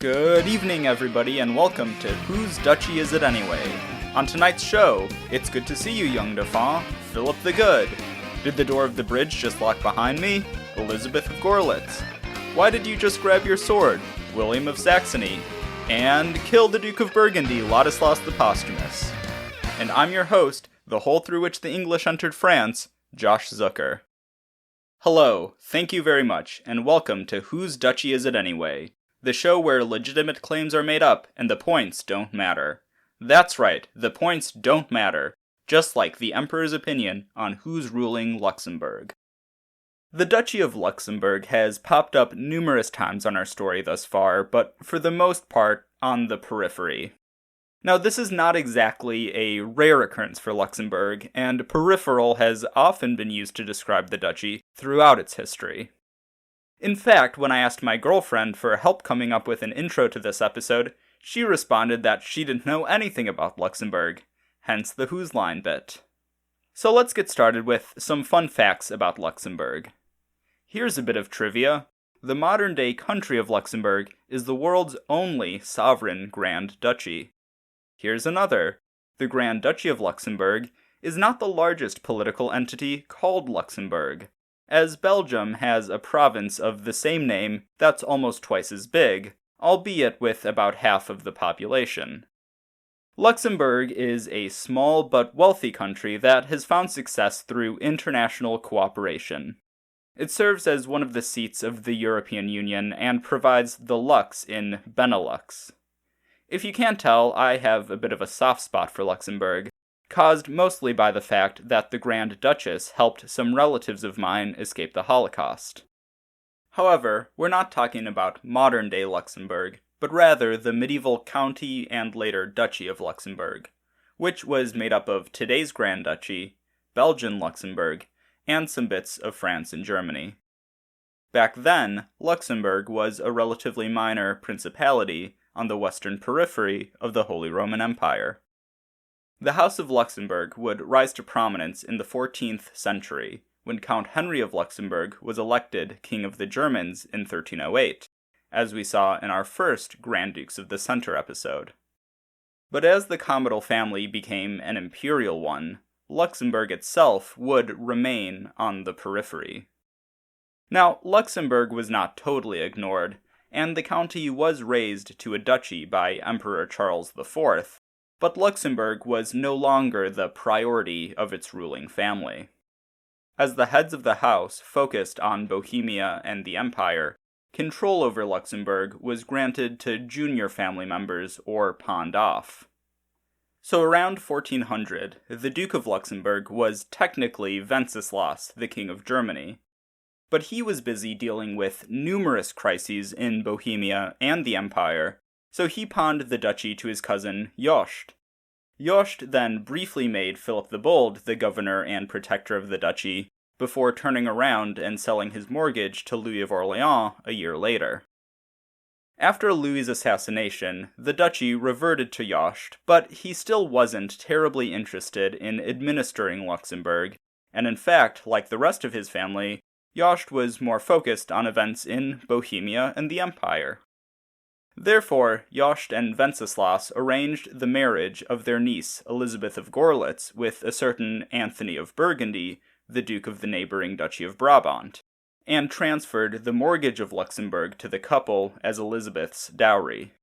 Good evening, everybody, and welcome to Whose Duchy Is It Anyway? On tonight's show, it's good to see you, young Dauphin, Philip the Good. Did the door of the bridge just lock behind me? Elizabeth of Gorlitz. Why did you just grab your sword? William of Saxony. And kill the Duke of Burgundy, Ladislaus the Posthumous. And I'm your host, the hole through which the English entered France, Josh Zucker. Hello, thank you very much, and welcome to Whose Duchy Is It Anyway? The show where legitimate claims are made up and the points don't matter. That's right, the points don't matter, just like the Emperor's opinion on who's ruling Luxembourg. The Duchy of Luxembourg has popped up numerous times on our story thus far, but for the most part, on the periphery. Now, this is not exactly a rare occurrence for Luxembourg, and peripheral has often been used to describe the duchy throughout its history. In fact, when I asked my girlfriend for help coming up with an intro to this episode, she responded that she didn't know anything about Luxembourg, hence the whose line bit. So let's get started with some fun facts about Luxembourg. Here's a bit of trivia. The modern-day country of Luxembourg is the world's only sovereign Grand Duchy. Here's another. The Grand Duchy of Luxembourg is not the largest political entity called Luxembourg, as Belgium has a province of the same name that's almost twice as big, albeit with about half of the population. Luxembourg is a small but wealthy country that has found success through international cooperation. It serves as one of the seats of the European Union and provides the Lux in Benelux. If you can't tell, I have a bit of a soft spot for Luxembourg, caused mostly by the fact that the Grand Duchess helped some relatives of mine escape the Holocaust. However, we're not talking about modern-day Luxembourg, but rather the medieval County and later Duchy of Luxembourg, which was made up of today's Grand Duchy, Belgian Luxembourg, and some bits of France and Germany. Back then, Luxembourg was a relatively minor principality on the western periphery of the Holy Roman Empire. The House of Luxembourg would rise to prominence in the 14th century, when Count Henry of Luxembourg was elected King of the Germans in 1308, as we saw in our first Grand Dukes of the Center episode. But as the Commodore family became an imperial one, Luxembourg itself would remain on the periphery. Now, Luxembourg was not totally ignored, and the county was raised to a duchy by Emperor Charles IV, but Luxembourg was no longer the priority of its ruling family. As the heads of the house focused on Bohemia and the Empire, control over Luxembourg was granted to junior family members or pawned off. So around 1400, the Duke of Luxembourg was technically Wenceslaus, the King of Germany, but he was busy dealing with numerous crises in Bohemia and the Empire, so he pawned the duchy to his cousin Jost. Jost then briefly made Philip the Bold the governor and protector of the duchy, before turning around and selling his mortgage to Louis of Orleans a year later. After Louis's assassination, the duchy reverted to Jost, but he still wasn't terribly interested in administering Luxembourg, and in fact, like the rest of his family, Jost was more focused on events in Bohemia and the Empire. Therefore, Jost and Wenceslaus arranged the marriage of their niece, Elizabeth of Gorlitz, with a certain Anthony of Burgundy, the Duke of the neighboring Duchy of Brabant, and transferred the mortgage of Luxembourg to the couple as Elizabeth's dowry.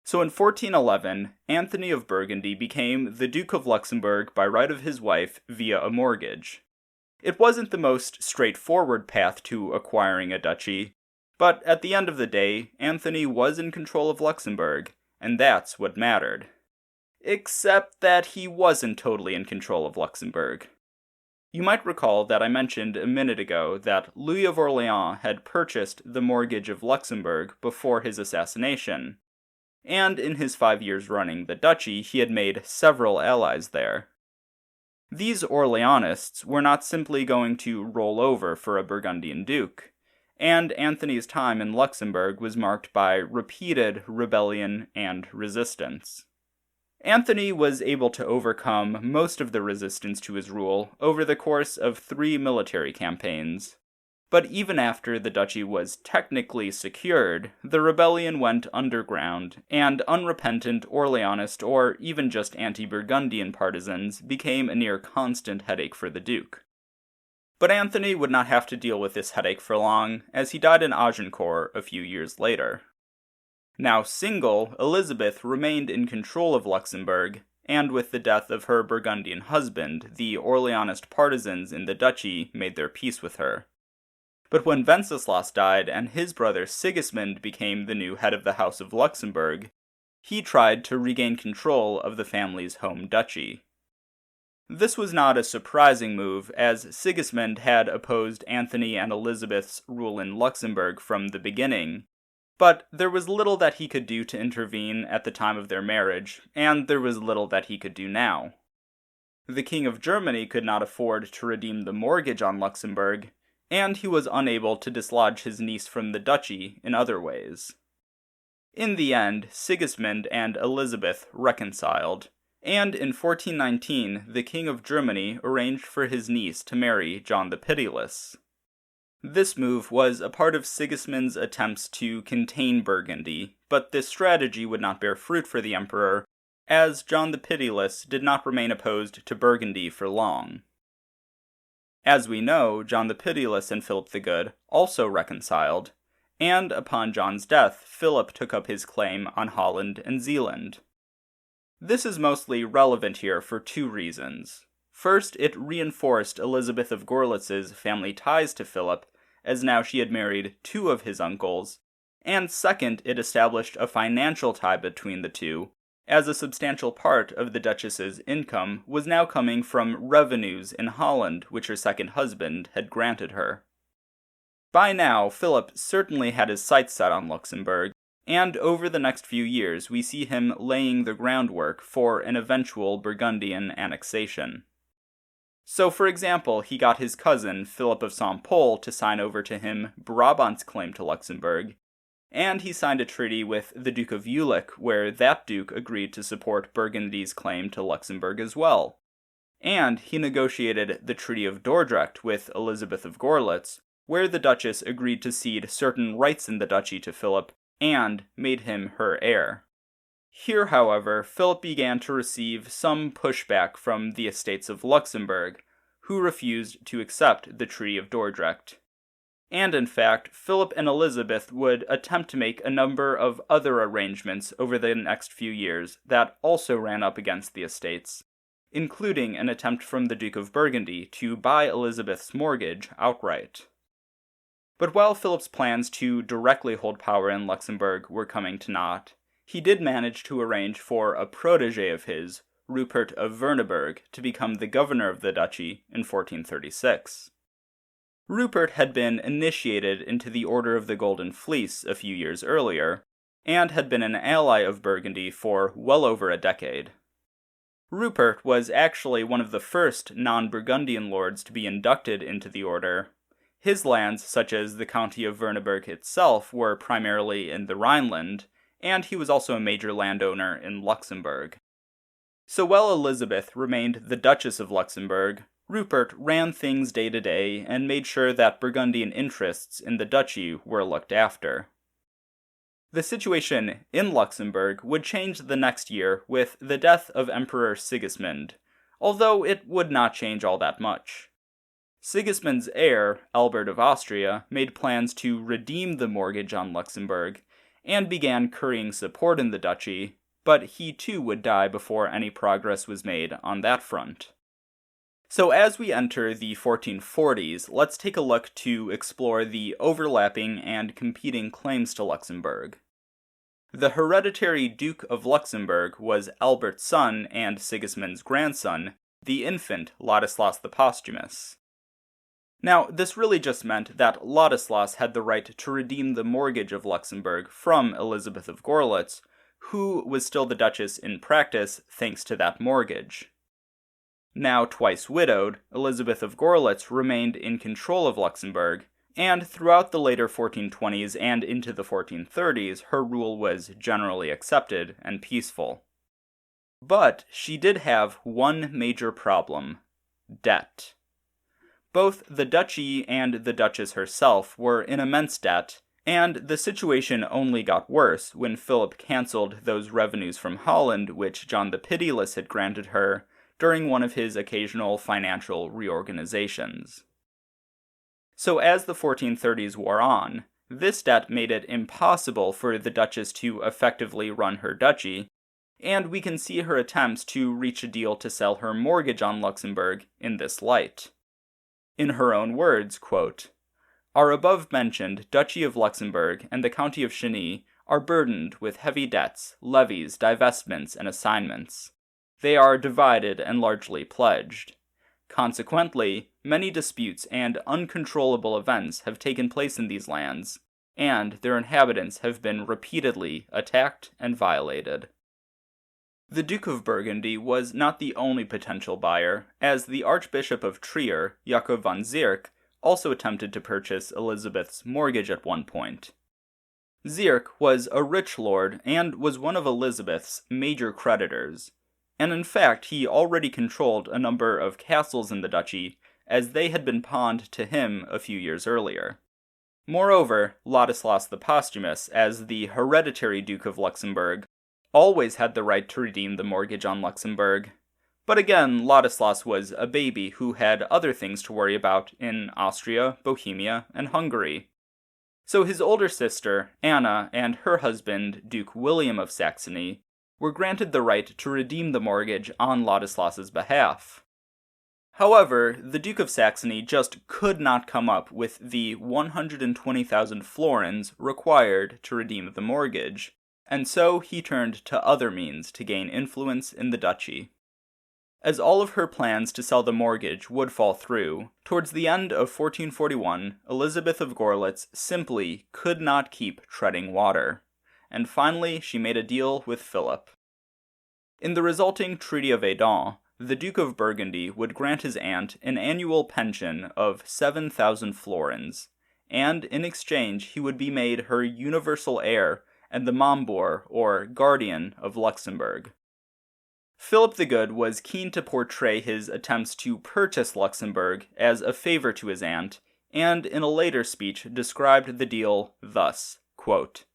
So in 1411, Anthony of Burgundy became the Duke of Luxembourg by right of his wife via a mortgage. It wasn't the most straightforward path to acquiring a duchy, but at the end of the day, Anthony was in control of Luxembourg, and that's what mattered. Except that he wasn't totally in control of Luxembourg. You might recall that I mentioned a minute ago that Louis of Orleans had purchased the mortgage of Luxembourg before his assassination, and in his 5 years running the duchy, he had made several allies there. These Orleanists were not simply going to roll over for a Burgundian duke, and Anthony's time in Luxembourg was marked by repeated rebellion and resistance. Anthony was able to overcome most of the resistance to his rule over the course of 3 military campaigns, But even after the duchy was technically secured, the rebellion went underground, and unrepentant Orleanist or even just anti-Burgundian partisans became a near constant headache for the Duke. But Anthony would not have to deal with this headache for long, as he died in Agincourt a few years later. Now single, Elizabeth remained in control of Luxembourg, and with the death of her Burgundian husband, the Orleanist partisans in the duchy made their peace with her. But when Wenceslaus died and his brother Sigismund became the new head of the House of Luxembourg, he tried to regain control of the family's home duchy. This was not a surprising move, as Sigismund had opposed Anthony and Elizabeth's rule in Luxembourg from the beginning, but there was little that he could do to intervene at the time of their marriage, and there was little that he could do now. The King of Germany could not afford to redeem the mortgage on Luxembourg, and he was unable to dislodge his niece from the duchy in other ways. In the end, Sigismund and Elizabeth reconciled, and in 1419 the King of Germany arranged for his niece to marry John the Pitiless. This move was a part of Sigismund's attempts to contain Burgundy, but this strategy would not bear fruit for the emperor, as John the Pitiless did not remain opposed to Burgundy for long. As we know, John the Pitiless and Philip the Good also reconciled, and upon John's death, Philip took up his claim on Holland and Zeeland. This is mostly relevant here for two reasons. First, it reinforced Elizabeth of Gorlitz's family ties to Philip, as now she had married two of his uncles, and second, it established a financial tie between the two, as a substantial part of the Duchess's income was now coming from revenues in Holland which her second husband had granted her. By now, Philip certainly had his sights set on Luxembourg, and over the next few years we see him laying the groundwork for an eventual Burgundian annexation. So, for example, he got his cousin, Philip of St. Pol, to sign over to him Brabant's claim to Luxembourg, and he signed a treaty with the Duke of Jülich, where that duke agreed to support Burgundy's claim to Luxembourg as well. And he negotiated the Treaty of Dordrecht with Elizabeth of Gorlitz, where the Duchess agreed to cede certain rights in the duchy to Philip, and made him her heir. Here, however, Philip began to receive some pushback from the estates of Luxembourg, who refused to accept the Treaty of Dordrecht. And in fact, Philip and Elizabeth would attempt to make a number of other arrangements over the next few years that also ran up against the estates, including an attempt from the Duke of Burgundy to buy Elizabeth's mortgage outright. But while Philip's plans to directly hold power in Luxembourg were coming to naught, he did manage to arrange for a protege of his, Rupert of Virneburg, to become the governor of the duchy in 1436. Rupert had been initiated into the Order of the Golden Fleece a few years earlier, and had been an ally of Burgundy for well over a decade. Rupert was actually one of the first non-Burgundian lords to be inducted into the order. His lands, such as the County of Verneberg itself, were primarily in the Rhineland, and he was also a major landowner in Luxembourg. So while Elizabeth remained the Duchess of Luxembourg, Rupert ran things day to day and made sure that Burgundian interests in the duchy were looked after. The situation in Luxembourg would change the next year with the death of Emperor Sigismund, although it would not change all that much. Sigismund's heir, Albert of Austria, made plans to redeem the mortgage on Luxembourg, and began currying support in the duchy, but he too would die before any progress was made on that front. So as we enter the 1440s, let's take a look to explore the overlapping and competing claims to Luxembourg. The hereditary Duke of Luxembourg was Albert's son and Sigismund's grandson, the infant Ladislaus the Posthumous. Now, this really just meant that Ladislaus had the right to redeem the mortgage of Luxembourg from Elizabeth of Gorlitz, who was still the Duchess in practice thanks to that mortgage. Now twice widowed, Elizabeth of Gorlitz remained in control of Luxembourg, and throughout the later 1420s and into the 1430s, her rule was generally accepted and peaceful. But she did have one major problem: debt. Both the duchy and the duchess herself were in immense debt, and the situation only got worse when Philip cancelled those revenues from Holland which John the Pitiless had granted her during one of his occasional financial reorganizations. So as the 1430s wore on, this debt made it impossible for the Duchess to effectively run her duchy, and we can see her attempts to reach a deal to sell her mortgage on Luxembourg in this light. In her own words, quote, "Our above-mentioned Duchy of Luxembourg and the County of Hainault are burdened with heavy debts, levies, divestments, and assignments. They are divided and largely pledged. Consequently, many disputes and uncontrollable events have taken place in these lands, and their inhabitants have been repeatedly attacked and violated." The Duke of Burgundy was not the only potential buyer, as the Archbishop of Trier, Jacob von Sierck, also attempted to purchase Elizabeth's mortgage at one point. Sierck was a rich lord and was one of Elizabeth's major creditors, and in fact he already controlled a number of castles in the duchy, as they had been pawned to him a few years earlier. Moreover, Ladislaus the Posthumous, as the hereditary Duke of Luxembourg, always had the right to redeem the mortgage on Luxembourg. But again, Ladislaus was a baby who had other things to worry about in Austria, Bohemia, and Hungary. So his older sister, Anna, and her husband, Duke William of Saxony, were granted the right to redeem the mortgage on Ladislaus's behalf. However, the Duke of Saxony just could not come up with the 120,000 florins required to redeem the mortgage, and so he turned to other means to gain influence in the duchy. As all of her plans to sell the mortgage would fall through, towards the end of 1441, Elizabeth of Gorlitz simply could not keep treading water, and finally she made a deal with Philip. In the resulting Treaty of Verdun, the Duke of Burgundy would grant his aunt an annual pension of 7,000 florins, and in exchange he would be made her universal heir and the Mambour, or guardian, of Luxembourg. Philip the Good was keen to portray his attempts to purchase Luxembourg as a favor to his aunt, and in a later speech described the deal thus, quote,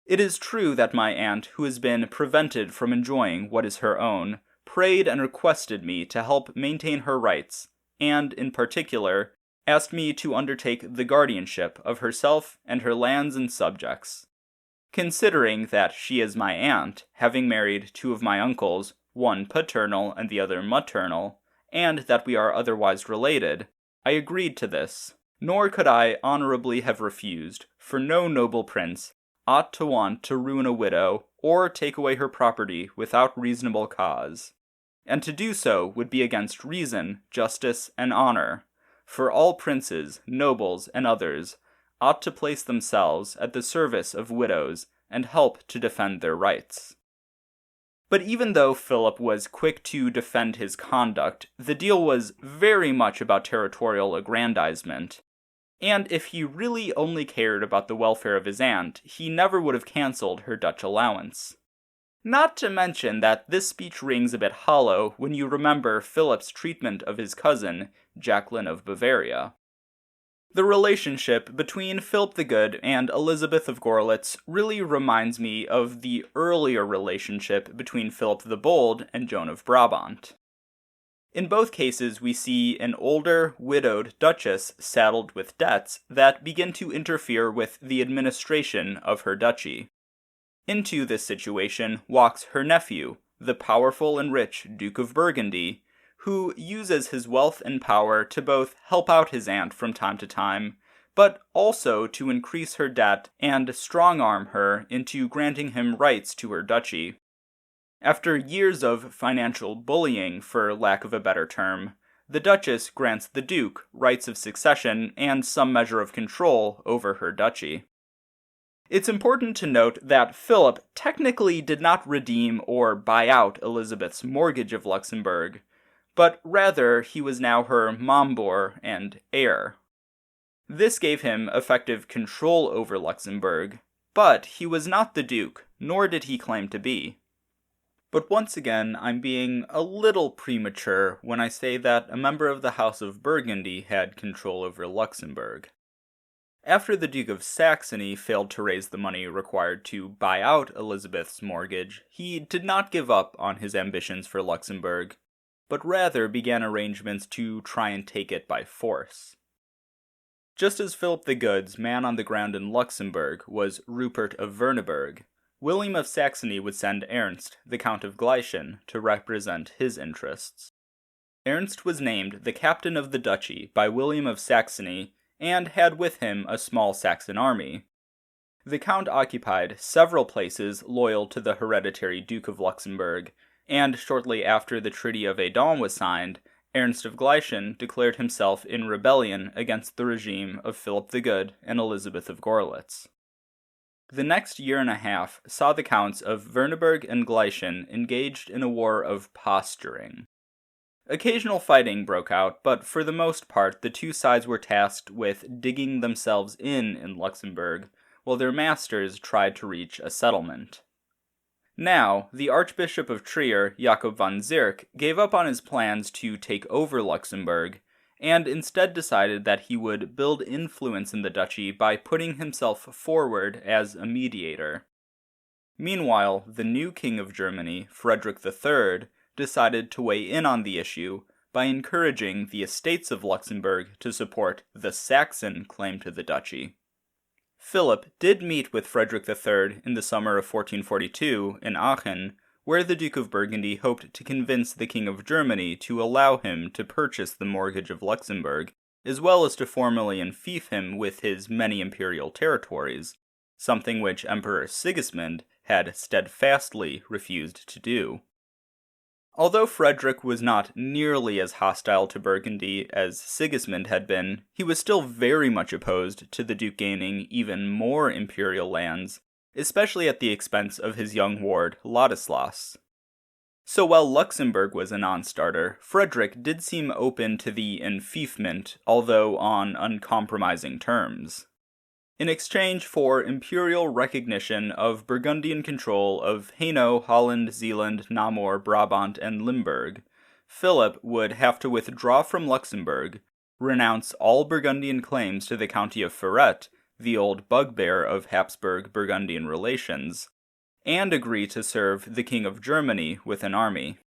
"It is true that my aunt, who has been prevented from enjoying what is her own, prayed and requested me to help maintain her rights, and, in particular, asked me to undertake the guardianship of herself and her lands and subjects. Considering that she is my aunt, having married two of my uncles, one paternal and the other maternal, and that we are otherwise related, I agreed to this, nor could I honorably have refused, for no noble prince ought to want to ruin a widow or take away her property without reasonable cause. And to do so would be against reason, justice, and honor, for all princes, nobles, and others ought to place themselves at the service of widows and help to defend their rights." But even though Philip was quick to defend his conduct, the deal was very much about territorial aggrandizement, and if he really only cared about the welfare of his aunt, he never would have cancelled her Dutch allowance. Not to mention that this speech rings a bit hollow when you remember Philip's treatment of his cousin, Jacqueline of Bavaria. The relationship between Philip the Good and Elizabeth of Gorlitz really reminds me of the earlier relationship between Philip the Bold and Joan of Brabant. In both cases, we see an older, widowed duchess saddled with debts that begin to interfere with the administration of her duchy. Into this situation walks her nephew, the powerful and rich Duke of Burgundy, who uses his wealth and power to both help out his aunt from time to time, but also to increase her debt and strong-arm her into granting him rights to her duchy. After years of financial bullying, for lack of a better term, the Duchess grants the Duke rights of succession and some measure of control over her duchy. It's important to note that Philip technically did not redeem or buy out Elizabeth's mortgage of Luxembourg, but rather he was now her Mambour and heir. This gave him effective control over Luxembourg, but he was not the Duke, nor did he claim to be. But once again, I'm being a little premature when I say that a member of the House of Burgundy had control over Luxembourg. After the Duke of Saxony failed to raise the money required to buy out Elizabeth's mortgage, he did not give up on his ambitions for Luxembourg, but rather began arrangements to try and take it by force. Just as Philip the Good's man on the ground in Luxembourg was Rupert of Virneburg, William of Saxony would send Ernst, the Count of Gliechen, to represent his interests. Ernst was named the captain of the duchy by William of Saxony and had with him a small Saxon army. The Count occupied several places loyal to the hereditary Duke of Luxembourg, and shortly after the Treaty of Edam was signed, Ernst of Gliechen declared himself in rebellion against the regime of Philip the Good and Elizabeth of Gorlitz. The next year and a half saw the Counts of Virneburg and Gliechen engaged in a war of posturing. Occasional fighting broke out, but for the most part the two sides were tasked with digging themselves in Luxembourg, while their masters tried to reach a settlement. Now, the Archbishop of Trier, Jacob von Sierck, gave up on his plans to take over Luxembourg, and instead decided that he would build influence in the duchy by putting himself forward as a mediator. Meanwhile, the new King of Germany, Frederick III, decided to weigh in on the issue by encouraging the estates of Luxembourg to support the Saxon claim to the duchy. Philip did meet with Frederick III in the summer of 1442 in Aachen, where the Duke of Burgundy hoped to convince the King of Germany to allow him to purchase the mortgage of Luxembourg, as well as to formally enfeoff him with his many imperial territories, something which Emperor Sigismund had steadfastly refused to do. Although Frederick was not nearly as hostile to Burgundy as Sigismund had been, he was still very much opposed to the Duke gaining even more imperial lands, especially at the expense of his young ward, Ladislaus. So while Luxembourg was a non-starter, Frederick did seem open to the enfeoffment, although on uncompromising terms. In exchange for imperial recognition of Burgundian control of Hainault, Holland, Zeeland, Namur, Brabant, and Limburg, Philip would have to withdraw from Luxembourg, renounce all Burgundian claims to the county of Ferret, the old bugbear of Habsburg-Burgundian relations, and agree to serve the King of Germany with an army.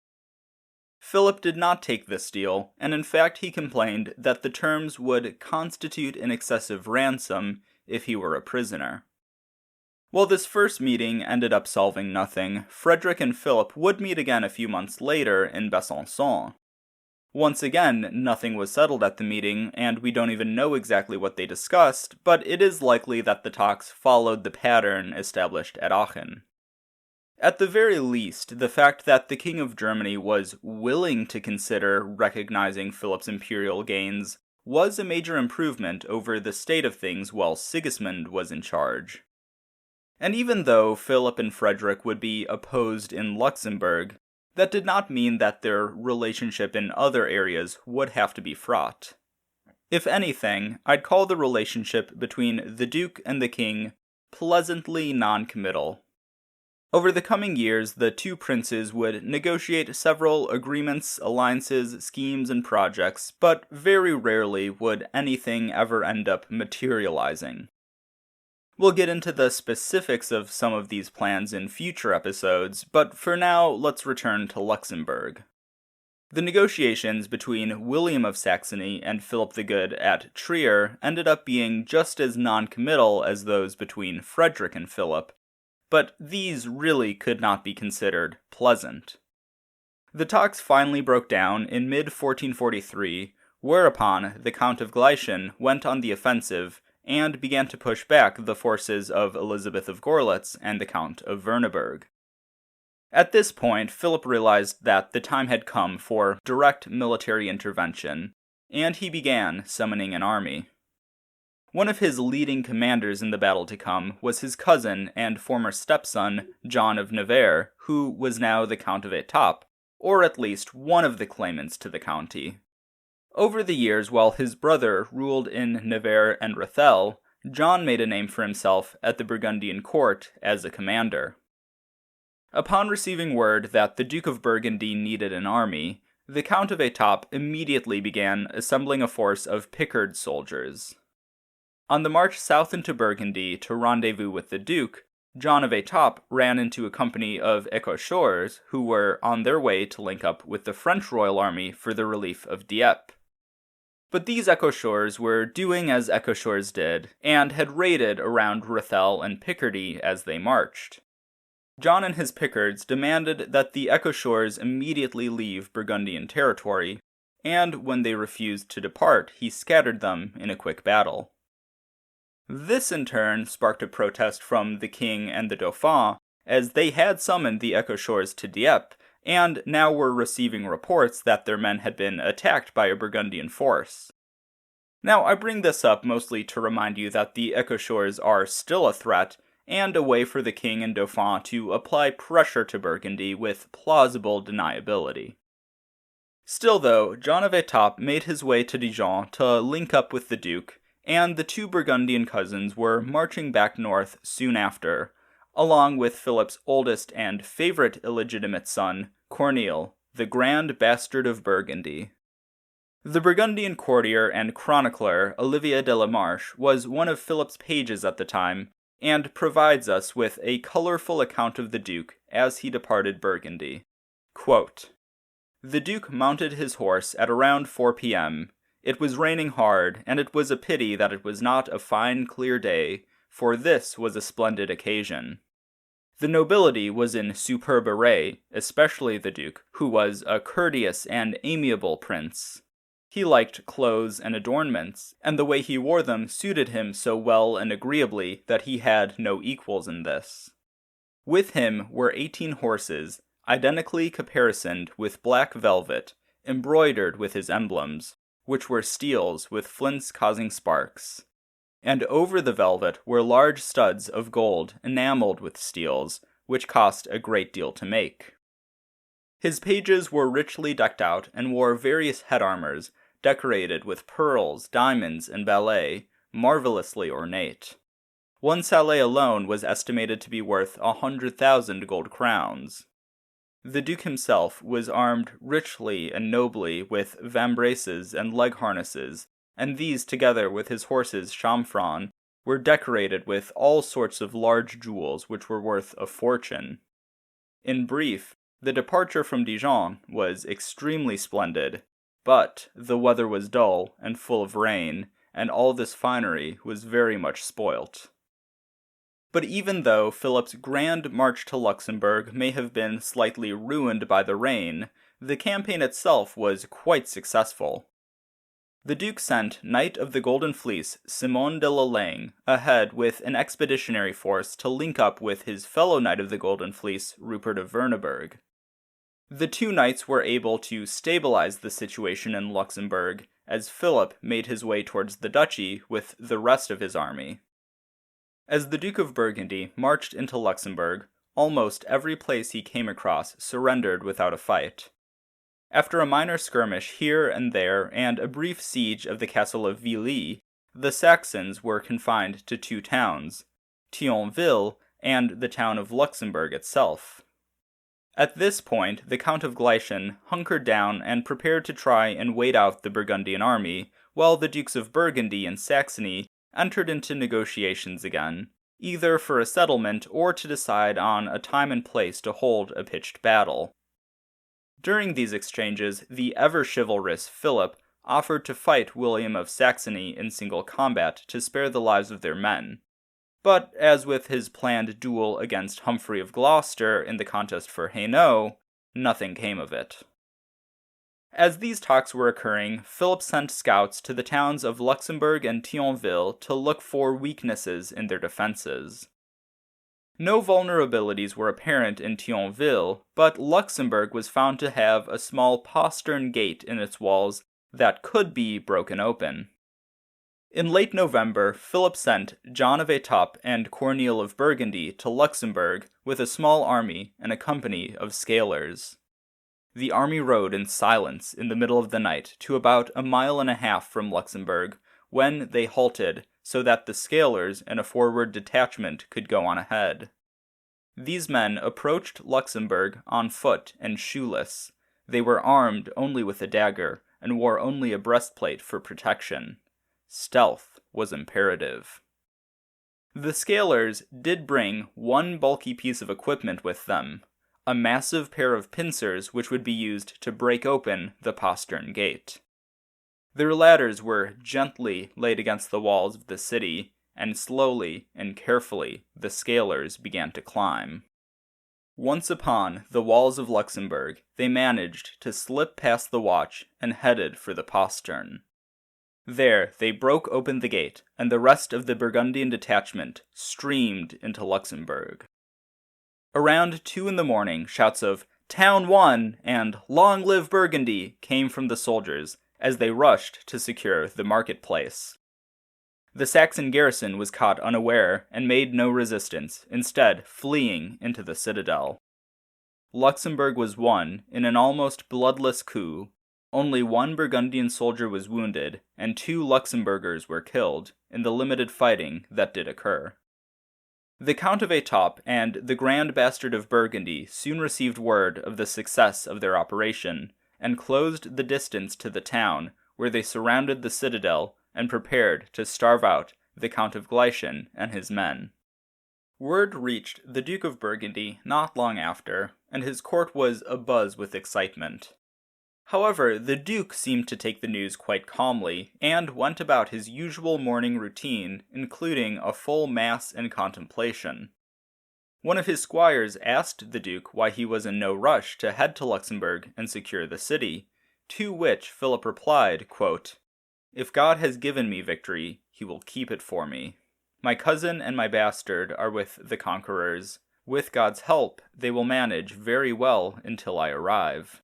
Philip did not take this deal, and in fact he complained that the terms would constitute an excessive ransom if he were a prisoner. While this first meeting ended up solving nothing, Frederick and Philip would meet again a few months later in Besançon. Once again, nothing was settled at the meeting, and we don't even know exactly what they discussed, but it is likely that the talks followed the pattern established at Aachen. At the very least, the fact that the King of Germany was willing to consider recognizing Philip's imperial gains was a major improvement over the state of things while Sigismund was in charge. And even though Philip and Frederick would be opposed in Luxembourg, that did not mean that their relationship in other areas would have to be fraught. If anything, I'd call the relationship between the Duke and the King pleasantly non-committal. Over the coming years, the two princes would negotiate several agreements, alliances, schemes, and projects, but very rarely would anything ever end up materializing. We'll get into the specifics of some of these plans in future episodes, but for now, let's return to Luxembourg. The negotiations between William of Saxony and Philip the Good at Trier ended up being just as non-committal as those between Frederick and Philip, but these really could not be considered pleasant. The talks finally broke down in mid-1443, whereupon the Count of Gliechen went on the offensive and began to push back the forces of Elizabeth of Gorlitz and the Count of Virneburg. At this point, Philip realized that the time had come for direct military intervention, and he began summoning an army. One of his leading commanders in the battle to come was his cousin and former stepson, John of Nevers, who was now the Count of Etaples, or at least one of the claimants to the county. Over the years, while his brother ruled in Nevers and Rethel, John made a name for himself at the Burgundian court as a commander. Upon receiving word that the Duke of Burgundy needed an army, the Count of Étampes immediately began assembling a force of pickard soldiers. On the march south into Burgundy to rendezvous with the Duke, John of Étampes ran into a company of écocheurs who were on their way to link up with the French royal army for the relief of Dieppe. But these écocheurs were doing as écocheurs did, and had raided around Rethel and Picardy as they marched. John and his Picards demanded that the écocheurs immediately leave Burgundian territory, and when they refused to depart, he scattered them in a quick battle. This in turn sparked a protest from the king and the Dauphin, as they had summoned the écocheurs to Dieppe, and now were receiving reports that their men had been attacked by a Burgundian force. Now, I bring this up mostly to remind you that the écocheurs are still a threat, and a way for the king and Dauphin to apply pressure to Burgundy with plausible deniability. Still though, John of Étampes made his way to Dijon to link up with the Duke, and the two Burgundian cousins were marching back north soon after, along with Philip's oldest and favorite illegitimate son, Cornille, the Grand Bastard of Burgundy. The Burgundian courtier and chronicler Olivier de la Marche was one of Philip's pages at the time, and provides us with a colorful account of the Duke as he departed Burgundy. Quote, "The Duke mounted his horse at around 4 p.m., It was raining hard, and it was a pity that it was not a fine clear day, for this was a splendid occasion. The nobility was in superb array, especially the Duke, who was a courteous and amiable prince. He liked clothes and adornments, and the way he wore them suited him so well and agreeably that he had no equals in this. With him were 18 horses, identically caparisoned with black velvet, embroidered with his emblems, which were steels with flints causing sparks. And over the velvet were large studs of gold enameled with steels, which cost a great deal to make. His pages were richly decked out and wore various head armors, decorated with pearls, diamonds, and ballet, marvelously ornate. One sallet alone was estimated to be worth 100,000 gold crowns. The Duke himself was armed richly and nobly with vambraces and leg harnesses, and these, together with his horse's chamfron, were decorated with all sorts of large jewels which were worth a fortune. In brief, the departure from Dijon was extremely splendid, but the weather was dull and full of rain, and all this finery was very much spoilt. But even though Philip's grand march to Luxembourg may have been slightly ruined by the rain, the campaign itself was quite successful. The Duke sent Knight of the Golden Fleece Simon de la Lange ahead with an expeditionary force to link up with his fellow Knight of the Golden Fleece, Rupert of Virneburg. The two knights were able to stabilize the situation in Luxembourg as Philip made his way towards the duchy with the rest of his army. As the Duke of Burgundy marched into Luxembourg, almost every place he came across surrendered without a fight. After a minor skirmish here and there and a brief siege of the castle of Villy, the Saxons were confined to two towns, Thionville and the town of Luxembourg itself. At this point, the Count of Gliechen hunkered down and prepared to try and wait out the Burgundian army, while the Dukes of Burgundy and Saxony entered into negotiations again, either for a settlement or to decide on a time and place to hold a pitched battle. During these exchanges, the ever-chivalrous Philip offered to fight William of Saxony in single combat to spare the lives of their men. But, as with his planned duel against Humphrey of Gloucester in the contest for Hainault, nothing came of it. As these talks were occurring, Philip sent scouts to the towns of Luxembourg and Thionville to look for weaknesses in their defenses. No vulnerabilities were apparent in Thionville, but Luxembourg was found to have a small postern gate in its walls that could be broken open. In late November, Philip sent John of Étampes and Cornille of Burgundy to Luxembourg with a small army and a company of scalers. The army rode in silence in the middle of the night to about 1.5 miles from Luxembourg, when they halted so that the scalers and a forward detachment could go on ahead. These men approached Luxembourg on foot and shoeless. They were armed only with a dagger and wore only a breastplate for protection. Stealth was imperative. The scalers did bring one bulky piece of equipment with them, a massive pair of pincers which would be used to break open the postern gate. Their ladders were gently laid against the walls of the city, and slowly and carefully the scalers began to climb. Once upon the walls of Luxembourg, they managed to slip past the watch and headed for the postern. There they broke open the gate, and the rest of the Burgundian detachment streamed into Luxembourg. Around 2 a.m, shouts of "Town won!" and "Long live Burgundy!" came from the soldiers as they rushed to secure the marketplace. The Saxon garrison was caught unaware and made no resistance, instead fleeing into the citadel. Luxembourg was won in an almost bloodless coup. Only 1 Burgundian soldier was wounded, and 2 Luxembourgers were killed in the limited fighting that did occur. The Count of Hainault and the Grand Bastard of Burgundy soon received word of the success of their operation, and closed the distance to the town, where they surrounded the citadel and prepared to starve out the Count of Gliechen and his men. Word reached the Duke of Burgundy not long after, and his court was abuzz with excitement. However, the Duke seemed to take the news quite calmly, and went about his usual morning routine, including a full mass and contemplation. One of his squires asked the Duke why he was in no rush to head to Luxembourg and secure the city, to which Philip replied, quote, "If God has given me victory, he will keep it for me. My cousin and my bastard are with the conquerors. With God's help, they will manage very well until I arrive."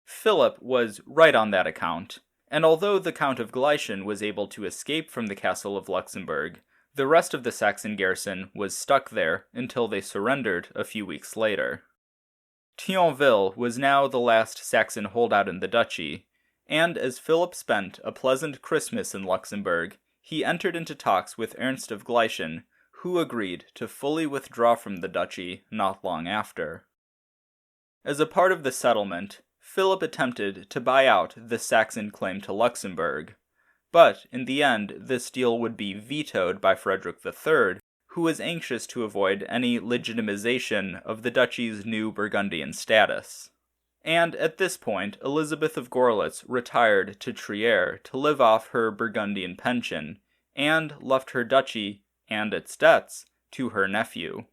Philip was right on that account, and although the Count of Gliechen was able to escape from the castle of Luxembourg, the rest of the Saxon garrison was stuck there until they surrendered a few weeks later. Thionville was now the last Saxon holdout in the duchy, and as Philip spent a pleasant Christmas in Luxembourg, he entered into talks with Ernst of Gliechen, who agreed to fully withdraw from the duchy not long after. As a part of the settlement, Philip attempted to buy out the Saxon claim to Luxembourg, but in the end this deal would be vetoed by Frederick III, who was anxious to avoid any legitimization of the duchy's new Burgundian status. And at this point, Elizabeth of Gorlitz retired to Trier to live off her Burgundian pension, and left her duchy and its debts to her nephew.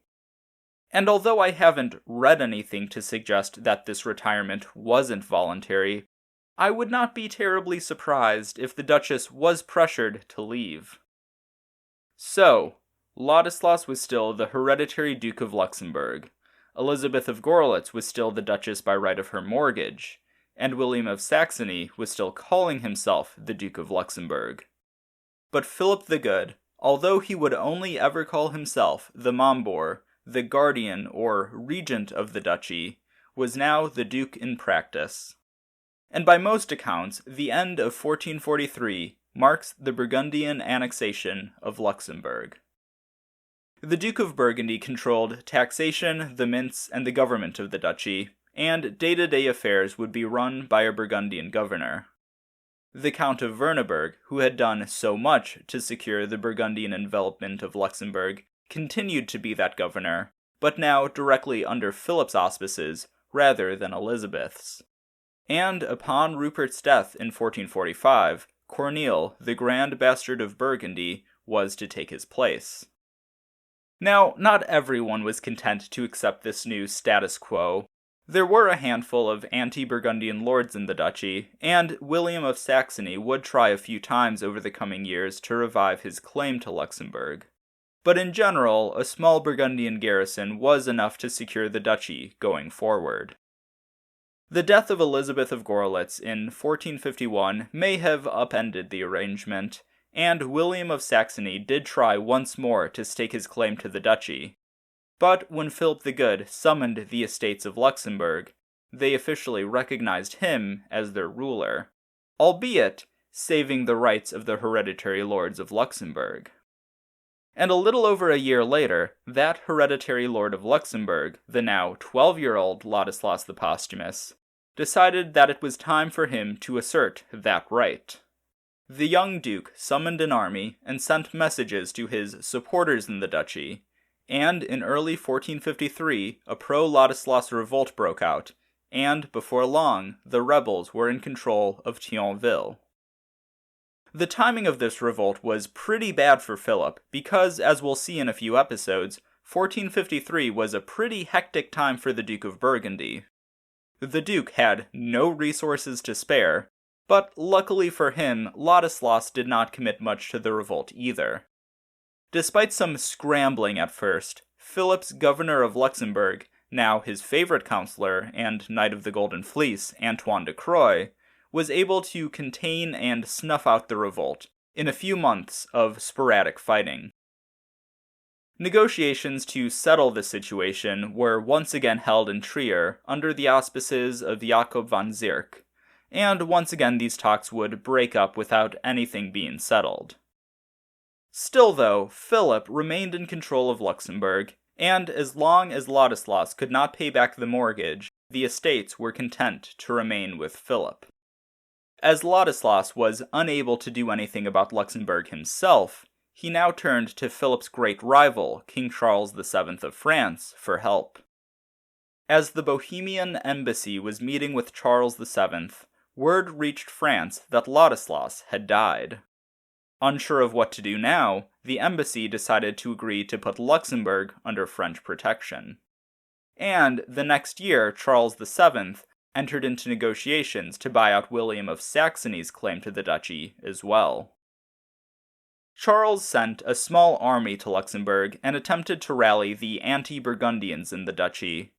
And although I haven't read anything to suggest that this retirement wasn't voluntary, I would not be terribly surprised if the Duchess was pressured to leave. So, Ladislaus was still the hereditary Duke of Luxembourg, Elizabeth of Gorlitz was still the Duchess by right of her mortgage, and William of Saxony was still calling himself the Duke of Luxembourg. But Philip the Good, although he would only ever call himself the Mambor, the guardian or regent of the duchy, was now the Duke in practice. And by most accounts, the end of 1443 marks the Burgundian annexation of Luxembourg. The Duke of Burgundy controlled taxation, the mints, and the government of the duchy, and day-to-day affairs would be run by a Burgundian governor. The Count of Virneburg, who had done so much to secure the Burgundian envelopment of Luxembourg, continued to be that governor, but now directly under Philip's auspices rather than Elizabeth's. And upon Rupert's death in 1445, Cornille, the Grand Bastard of Burgundy, was to take his place. Now, not everyone was content to accept this new status quo. There were a handful of anti-Burgundian lords in the duchy, and William of Saxony would try a few times over the coming years to revive his claim to Luxembourg. But in general, a small Burgundian garrison was enough to secure the duchy going forward. The death of Elizabeth of Gorlitz in 1451 may have upended the arrangement, and William of Saxony did try once more to stake his claim to the duchy. But when Philip the Good summoned the estates of Luxembourg, they officially recognized him as their ruler, albeit saving the rights of the hereditary lords of Luxembourg. And a little over a year later, that hereditary Lord of Luxembourg, the now 12-year-old Ladislaus the Posthumous, decided that it was time for him to assert that right. The young duke summoned an army and sent messages to his supporters in the duchy, and in early 1453 a pro-Ladislaus revolt broke out, and before long the rebels were in control of Thionville. The timing of this revolt was pretty bad for Philip because, as we'll see in a few episodes, 1453 was a pretty hectic time for the Duke of Burgundy. The Duke had no resources to spare, but luckily for him, Ladislaus did not commit much to the revolt either. Despite some scrambling at first, Philip's governor of Luxembourg, now his favorite counselor and Knight of the Golden Fleece, Antoine de Croix, was able to contain and snuff out the revolt in a few months of sporadic fighting. Negotiations to settle the situation were once again held in Trier under the auspices of Jacob von Sierck, and once again these talks would break up without anything being settled. Still though, Philip remained in control of Luxembourg, and as long as Ladislaus could not pay back the mortgage, the estates were content to remain with Philip. As Ladislaus was unable to do anything about Luxembourg himself, he now turned to Philip's great rival, King Charles VII of France, for help. As the Bohemian embassy was meeting with Charles VII, word reached France that Ladislaus had died. Unsure of what to do now, the embassy decided to agree to put Luxembourg under French protection. And the next year, Charles VII entered into negotiations to buy out William of Saxony's claim to the duchy as well. Charles sent a small army to Luxembourg and attempted to rally the anti-Burgundians in the duchy.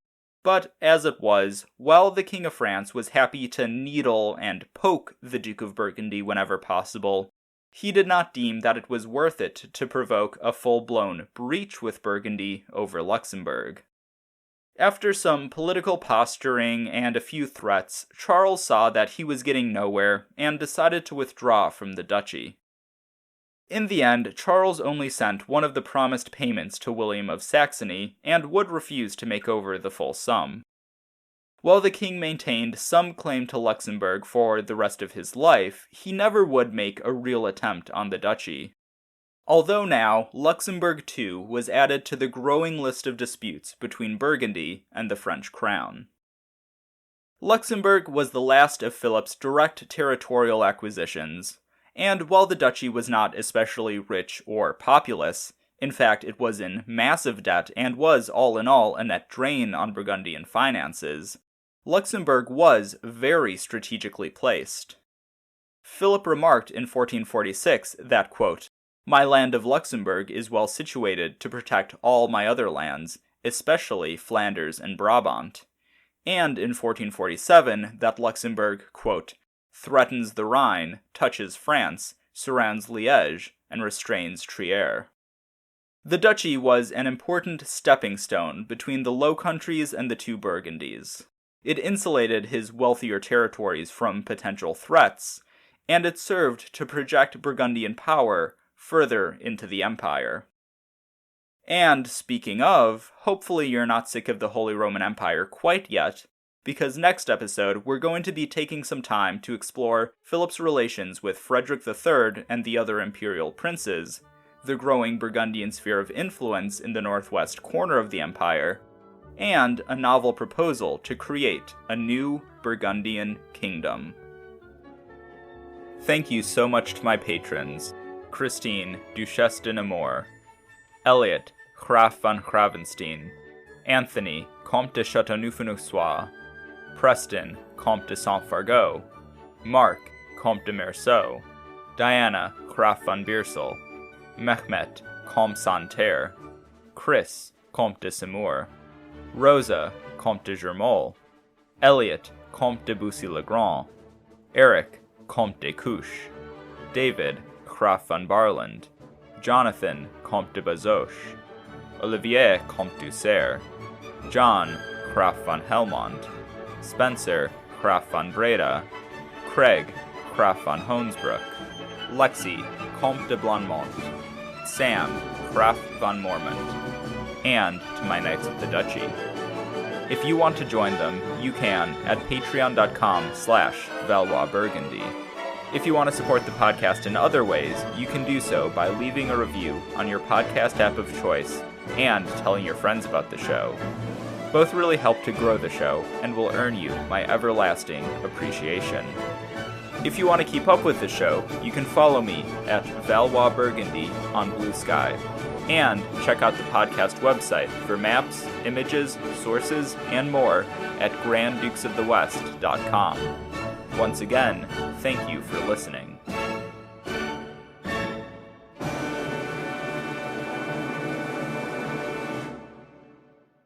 But as it was, while the King of France was happy to needle and poke the Duke of Burgundy whenever possible, he did not deem that it was worth it to provoke a full-blown breach with Burgundy over Luxembourg. After some political posturing and a few threats, Charles saw that he was getting nowhere and decided to withdraw from the duchy. In the end, Charles only sent one of the promised payments to William of Saxony and would refuse to make over the full sum. While the king maintained some claim to Luxembourg for the rest of his life, he never would make a real attempt on the duchy. Although now, Luxembourg too was added to the growing list of disputes between Burgundy and the French crown. Luxembourg was the last of Philip's direct territorial acquisitions, and while the duchy was not especially rich or populous, in fact it was in massive debt and was all in all a net drain on Burgundian finances, Luxembourg was very strategically placed. Philip remarked in 1446 that, quote, "My land of Luxembourg is well situated to protect all my other lands, especially Flanders and Brabant," and in 1447 that Luxembourg, quote, "threatens the Rhine, touches France, surrounds Liège, and restrains Trier." The duchy was an important stepping stone between the Low Countries and the two Burgundies. It insulated his wealthier territories from potential threats, and it served to project Burgundian power further into the empire. And speaking of, hopefully you're not sick of the Holy Roman Empire quite yet, because next episode we're going to be taking some time to explore Philip's relations with Frederick III and the other imperial princes, the growing Burgundian sphere of influence in the northwest corner of the empire, and a novel proposal to create a new Burgundian kingdom. Thank you so much to my patrons: Christine, Duchesse de Namur, Elliot, Graf von Gravenstein, Anthony, Comte de Chateauneuf-en-Auxois, Preston, Comte de Saint-Fargeau, Mark, Comte de Merceau, Diana, Graf von Beersel, Mehmet, Comte Santerre, Chris, Comte de Semur, Rosa, Comte de Germol, Elliot, Comte de Bussy-le-Grand, Eric, Comte de Couche, David, Graf von Barland, Jonathan, Comte de Bazoches, Olivier, Comte d'Ussert, John, Graf von Helmont, Spencer, Graf von Breda, Craig, Graf von Hoensbroek, Lexi, Comte de Blancmont, Sam, Graf von Mormont, and to my Knights of the Duchy. If you want to join them, you can at patreon.com/ValoisBurgundy. If you want to support the podcast in other ways, you can do so by leaving a review on your podcast app of choice and telling your friends about the show. Both really help to grow the show and will earn you my everlasting appreciation. If you want to keep up with the show, you can follow me at Valois Burgundy on Blue Sky, and check out the podcast website for maps, images, sources, and more at GrandDukesOfTheWest.com. Once again, thank you for listening.